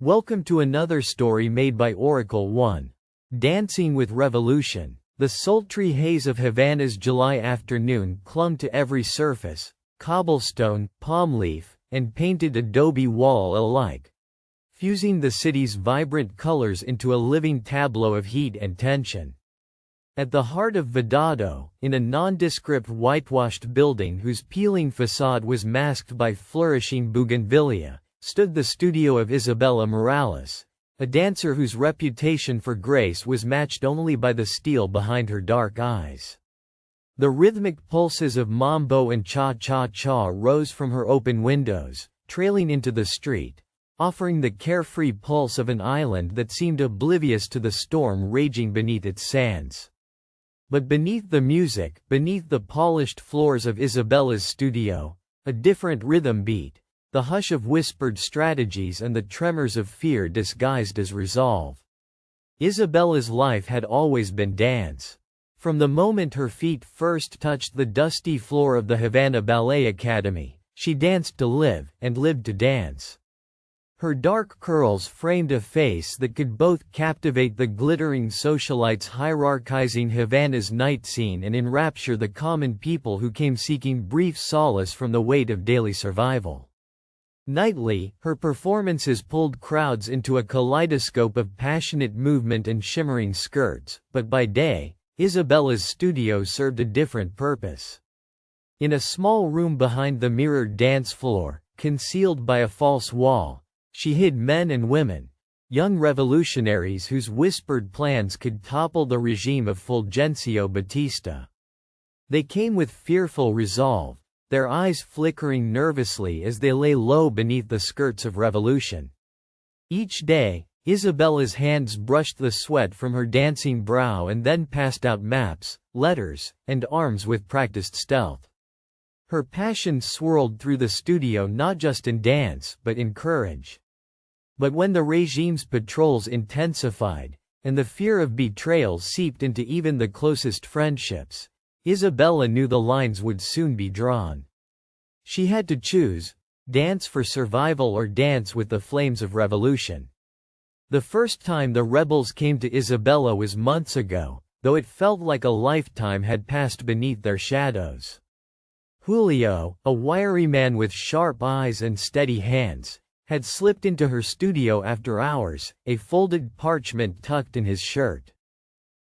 Welcome to another story made by Oracle 1. Dancing with Revolution. The sultry haze of Havana's July afternoon clung to every surface, cobblestone, palm leaf, and painted adobe wall alike, fusing the city's vibrant colors into a living tableau of heat and tension. At the heart of Vedado, in a nondescript whitewashed building whose peeling facade was masked by flourishing bougainvillea, stood the studio of Isabella Morales, a dancer whose reputation for grace was matched only by the steel behind her dark eyes. The rhythmic pulses of mambo and cha-cha-cha rose from her open windows, trailing into the street, offering the carefree pulse of an island that seemed oblivious to the storm raging beneath its sands. But beneath the music, beneath the polished floors of Isabella's studio, a different rhythm beat, the hush of whispered strategies and the tremors of fear disguised as resolve. Isabella's life had always been dance. From the moment her feet first touched the dusty floor of the Havana Ballet Academy, she danced to live, and lived to dance. Her dark curls framed a face that could both captivate the glittering socialites hierarchizing Havana's night scene and enrapture the common people who came seeking brief solace from the weight of daily survival. Nightly, her performances pulled crowds into a kaleidoscope of passionate movement and shimmering skirts, but by day, Isabella's studio served a different purpose. In a small room behind the mirrored dance floor, concealed by a false wall, she hid men and women, young revolutionaries whose whispered plans could topple the regime of Fulgencio Batista. They came with fearful resolve, their eyes flickering nervously as they lay low beneath the skirts of revolution. Each day, Isabella's hands brushed the sweat from her dancing brow and then passed out maps, letters, and arms with practiced stealth. Her passion swirled through the studio not just in dance, but in courage. But when the regime's patrols intensified, and the fear of betrayal seeped into even the closest friendships, Isabella knew the lines would soon be drawn. She had to choose: dance for survival or dance with the flames of revolution. The first time the rebels came to Isabella was months ago, though it felt like a lifetime had passed beneath their shadows. Julio, a wiry man with sharp eyes and steady hands, had slipped into her studio after hours, a folded parchment tucked in his shirt.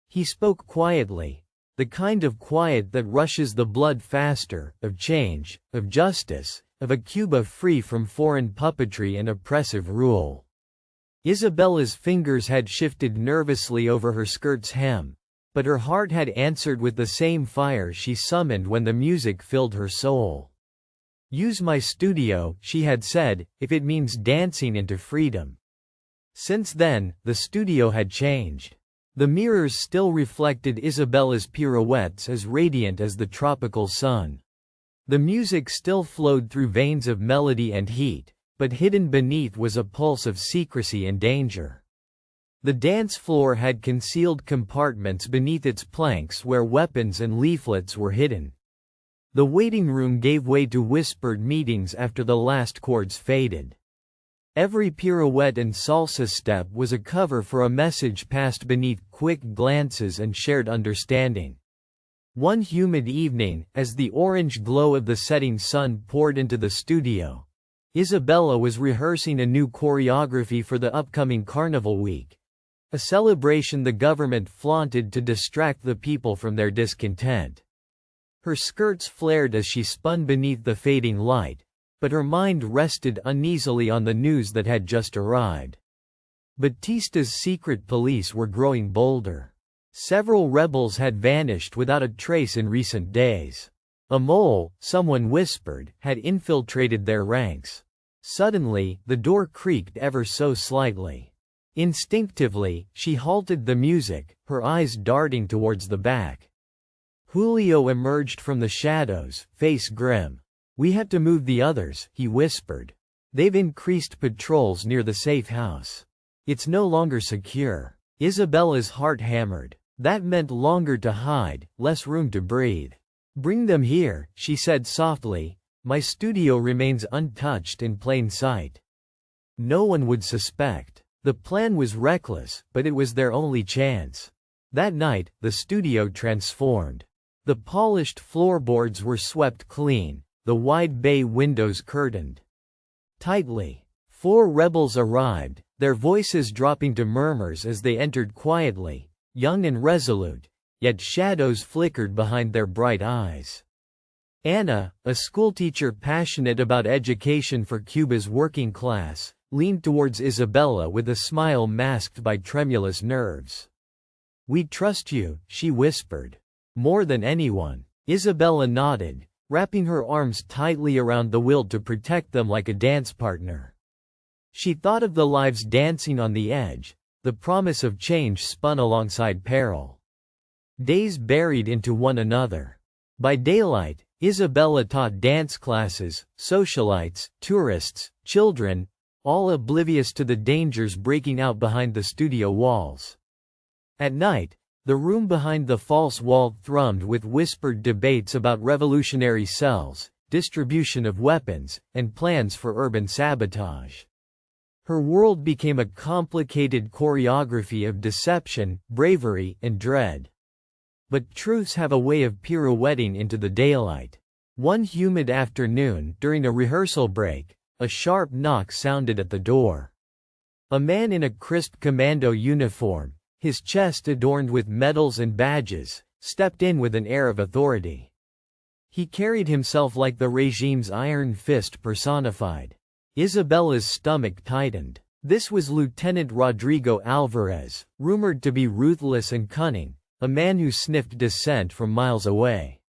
He spoke quietly, the kind of quiet that rushes the blood faster, of change, of justice, of a Cuba free from foreign puppetry and oppressive rule. Isabella's fingers had shifted nervously over her skirt's hem, but her heart had answered with the same fire she summoned when the music filled her soul. "Use my studio," she had said, "if it means dancing into freedom." Since then, the studio had changed. The mirrors still reflected Isabella's pirouettes as radiant as the tropical sun. The music still flowed through veins of melody and heat, but hidden beneath was a pulse of secrecy and danger. The dance floor had concealed compartments beneath its planks where weapons and leaflets were hidden. The waiting room gave way to whispered meetings after the last chords faded. Every pirouette and salsa step was a cover for a message passed beneath quick glances and shared understanding. One humid evening, as the orange glow of the setting sun poured into the studio, Isabella was rehearsing a new choreography for the upcoming Carnival Week, a celebration the government flaunted to distract the people from their discontent. Her skirts flared as she spun beneath the fading light, but her mind rested uneasily on the news that had just arrived. Batista's secret police were growing bolder. Several rebels had vanished without a trace in recent days. A mole, someone whispered, had infiltrated their ranks. Suddenly, the door creaked ever so slightly. Instinctively, she halted the music, her eyes darting towards the back. Julio emerged from the shadows, face grim. "We have to move the others," he whispered. "They've increased patrols near the safe house. It's no longer secure." Isabella's heart hammered. That meant longer to hide, less room to breathe. "Bring them here," she said softly. "My studio remains untouched in plain sight." No one would suspect. The plan was reckless, but it was their only chance. That night, the studio transformed. The polished floorboards were swept clean, the wide bay windows curtained tightly. 4 rebels arrived, their voices dropping to murmurs as they entered quietly, young and resolute, yet shadows flickered behind their bright eyes. Anna, a schoolteacher passionate about education for Cuba's working class, leaned towards Isabella with a smile masked by tremulous nerves. "We trust you," she whispered. "More than anyone." Isabella nodded, wrapping her arms tightly around the will to protect them like a dance partner. She thought of the lives dancing on the edge, the promise of change spun alongside peril. Days buried into one another. By daylight, Isabella taught dance classes, socialites, tourists, children, all oblivious to the dangers breaking out behind the studio walls. At night, the room behind the false wall thrummed with whispered debates about revolutionary cells, distribution of weapons, and plans for urban sabotage. Her world became a complicated choreography of deception, bravery, and dread. But truths have a way of pirouetting into the daylight. One humid afternoon, during a rehearsal break, a sharp knock sounded at the door. A man in a crisp commando uniform, his chest adorned with medals and badges, stepped in with an air of authority. He carried himself like the regime's iron fist personified. Isabella's stomach tightened. This was Lieutenant Rodrigo Alvarez, rumored to be ruthless and cunning, a man who sniffed dissent from miles away.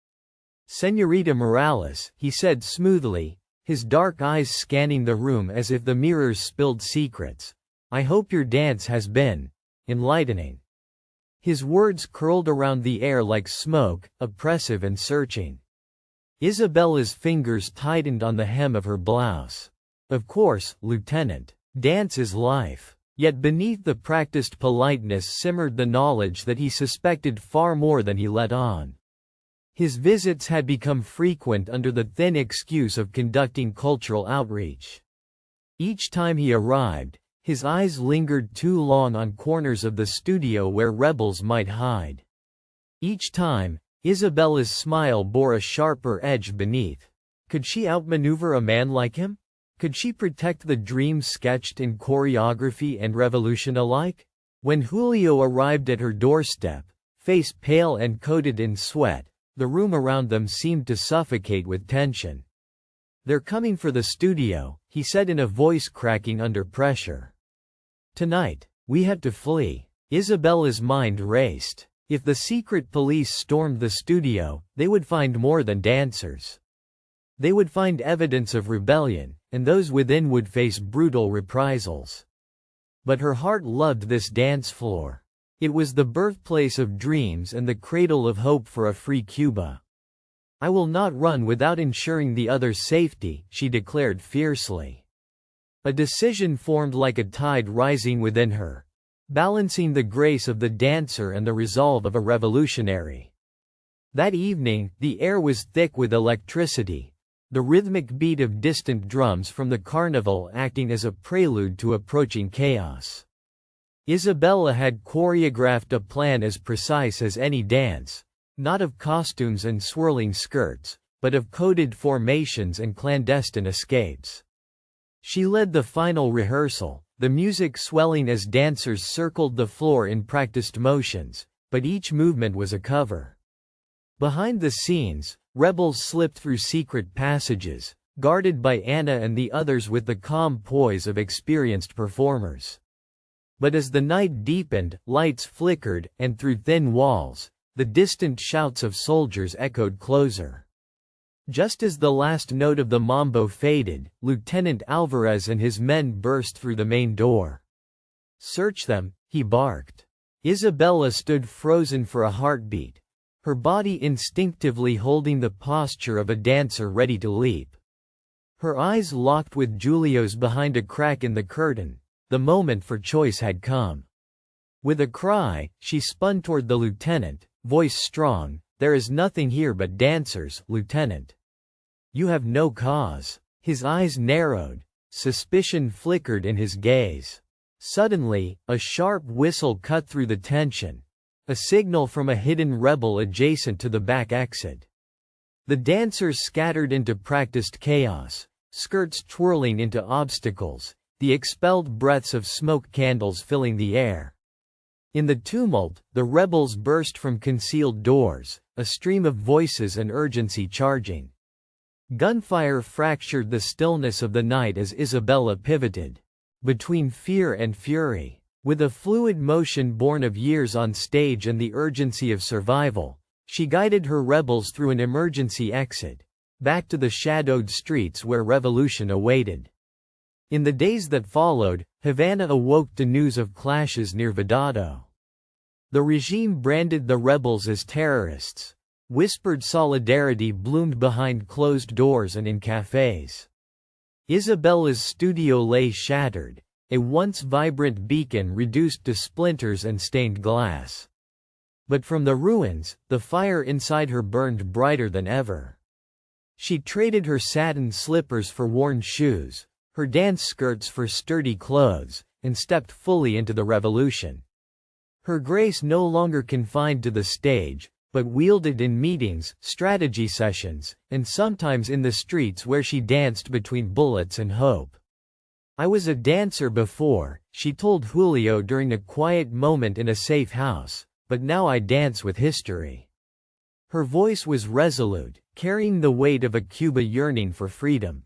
"Señorita Morales," he said smoothly, his dark eyes scanning the room as if the mirrors spilled secrets. "I hope your dance has been enlightening." His words curled around the air like smoke, oppressive and searching. Isabella's fingers tightened on the hem of her blouse. "Of course, Lieutenant. Dance is life." Yet beneath the practiced politeness simmered the knowledge that he suspected far more than he let on. His visits had become frequent under the thin excuse of conducting cultural outreach. Each time he arrived, his eyes lingered too long on corners of the studio where rebels might hide. Each time, Isabella's smile bore a sharper edge beneath. Could she outmaneuver a man like him? Could she protect the dreams sketched in choreography and revolution alike? When Julio arrived at her doorstep, face pale and coated in sweat, the room around them seemed to suffocate with tension. "They're coming for the studio," he said in a voice cracking under pressure. "Tonight, we have to flee." Isabella's mind raced. If the secret police stormed the studio, they would find more than dancers. They would find evidence of rebellion, and those within would face brutal reprisals. But her heart loved this dance floor. It was the birthplace of dreams and the cradle of hope for a free Cuba. "I will not run without ensuring the others' safety," she declared fiercely. A decision formed like a tide rising within her, balancing the grace of the dancer and the resolve of a revolutionary. That evening, the air was thick with electricity, the rhythmic beat of distant drums from the carnival acting as a prelude to approaching chaos. Isabella had choreographed a plan as precise as any dance, not of costumes and swirling skirts, but of coded formations and clandestine escapes. She led the final rehearsal, the music swelling as dancers circled the floor in practiced motions, but each movement was a cover. Behind the scenes, rebels slipped through secret passages, guarded by Anna and the others with the calm poise of experienced performers. But as the night deepened, lights flickered, and through thin walls, the distant shouts of soldiers echoed closer. Just as the last note of the mambo faded, Lieutenant Alvarez and his men burst through the main door. "Search them," he barked. Isabella stood frozen for a heartbeat, her body instinctively holding the posture of a dancer ready to leap. Her eyes locked with Julio's behind a crack in the curtain. The moment for choice had come. With a cry, she spun toward the lieutenant, voice strong. "There is nothing here but dancers, Lieutenant. You have no cause." His eyes narrowed, Suspicion flickered in his gaze. Suddenly, a sharp whistle cut through the tension. A signal from a hidden rebel adjacent to the back exit. The dancers scattered into practiced chaos, skirts twirling into obstacles, the expelled breaths of smoke candles filling the air. In the tumult, the rebels burst from concealed doors, a stream of voices and urgency charging. Gunfire fractured the stillness of the night as Isabella pivoted between fear and fury. With a fluid motion born of years on stage and the urgency of survival, she guided her rebels through an emergency exit, back to the shadowed streets where revolution awaited. In the days that followed, Havana awoke to news of clashes near Vedado. The regime branded the rebels as terrorists. Whispered solidarity bloomed behind closed doors and in cafes. Isabella's studio lay shattered, a once vibrant beacon reduced to splinters and stained glass. But from the ruins, the fire inside her burned brighter than ever. She traded her satin slippers for worn shoes, her dance skirts for sturdy clothes, and stepped fully into the revolution. Her grace no longer confined to the stage, but wielded in meetings, strategy sessions, and sometimes in the streets where she danced between bullets and hope. "I was a dancer before," she told Julio during a quiet moment in a safe house, "but now I dance with history." Her voice was resolute, carrying the weight of a Cuba yearning for freedom.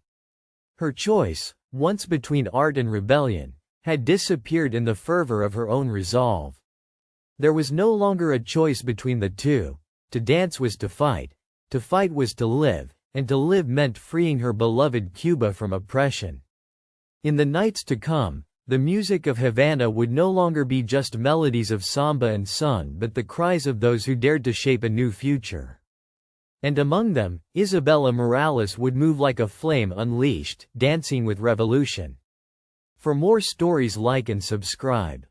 Her choice, once between art and rebellion, had disappeared in the fervor of her own resolve. There was no longer a choice between the two. To dance was to fight was to live, and to live meant freeing her beloved Cuba from oppression. In the nights to come, the music of Havana would no longer be just melodies of samba and son but the cries of those who dared to shape a new future. And among them, Isabella Morales would move like a flame unleashed, dancing with revolution. For more stories, like and subscribe.